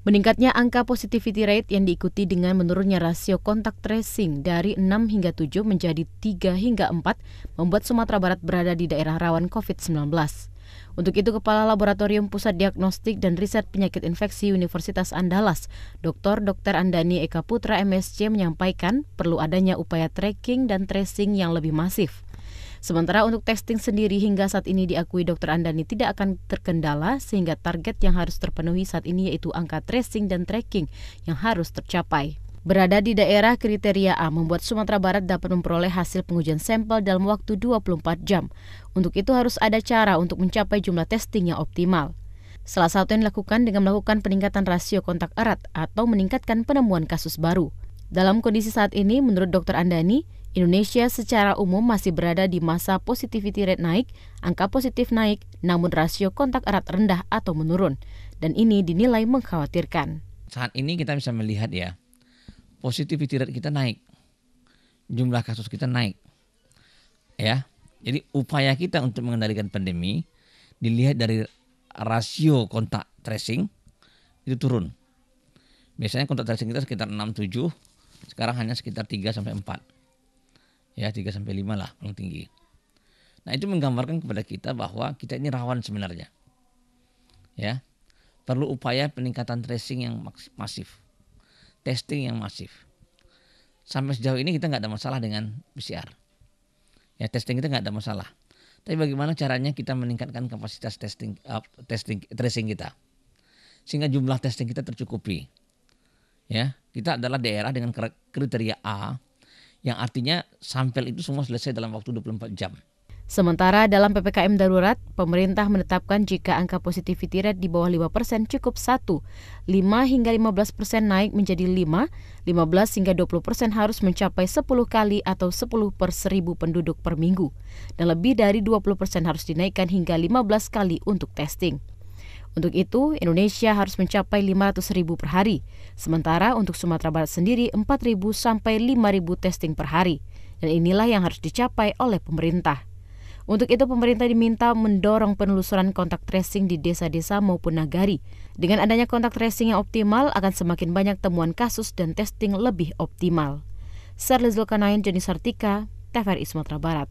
Meningkatnya angka positivity rate yang diikuti dengan menurunnya rasio kontak tracing dari 6 hingga 7 menjadi 3 hingga 4 membuat Sumatera Barat berada di daerah rawan COVID-19. Untuk itu, Kepala Laboratorium Pusat Diagnostik dan Riset Penyakit Infeksi Universitas Andalas, Dr. Andani Eka Putra MSc menyampaikan perlu adanya upaya tracking dan tracing yang lebih masif. Sementara untuk testing sendiri hingga saat ini diakui Dr. Andani tidak akan terkendala sehingga target yang harus terpenuhi saat ini yaitu angka tracing dan tracking yang harus tercapai. Berada di daerah kriteria A membuat Sumatera Barat dapat memperoleh hasil pengujian sampel dalam waktu 24 jam. Untuk itu harus ada cara untuk mencapai jumlah testing yang optimal. Salah satu yang dilakukan dengan melakukan peningkatan rasio kontak erat atau meningkatkan penemuan kasus baru. Dalam kondisi saat ini, menurut Dr. Andani, Indonesia secara umum masih berada di masa positivity rate naik, angka positif naik, namun rasio kontak erat rendah atau menurun. Dan ini dinilai mengkhawatirkan. Saat ini kita bisa melihat ya, positivity rate kita naik, jumlah kasus kita naik. Ya, jadi upaya kita untuk mengendalikan pandemi dilihat dari rasio kontak tracing itu turun. Biasanya kontak tracing kita sekitar 6-7, sekarang hanya sekitar 3-4. Ya, 3-5 lah paling tinggi. Nah, itu menggambarkan kepada kita bahwa kita ini rawan sebenarnya. Ya. Perlu upaya peningkatan tracing yang masif. Testing yang masif. Sampai sejauh ini kita nggak ada masalah dengan PCR. Ya, testing kita nggak ada masalah. Tapi bagaimana caranya kita meningkatkan kapasitas tracing kita. Sehingga jumlah testing kita tercukupi. Ya, kita adalah daerah dengan kriteria A, yang artinya sampel itu semua selesai dalam waktu 24 jam. Sementara dalam PPKM darurat, pemerintah menetapkan jika angka positivity rate di bawah 5% cukup 1, 5 hingga 15% naik menjadi 5, 15 hingga 20% harus mencapai 10 kali atau 10 per 1000 penduduk per minggu. Dan lebih dari 20% harus dinaikkan hingga 15 kali untuk testing. Untuk itu, Indonesia harus mencapai 500.000 per hari. Sementara untuk Sumatera Barat sendiri 4.000 sampai 5.000 testing per hari. Dan inilah yang harus dicapai oleh pemerintah. Untuk itu, pemerintah diminta mendorong penelusuran kontak tracing di desa-desa maupun nagari. Dengan adanya kontak tracing yang optimal, akan semakin banyak temuan kasus dan testing lebih optimal. Sarli Zulkarnain, Joni Sartika, TVRI Sumatera Barat.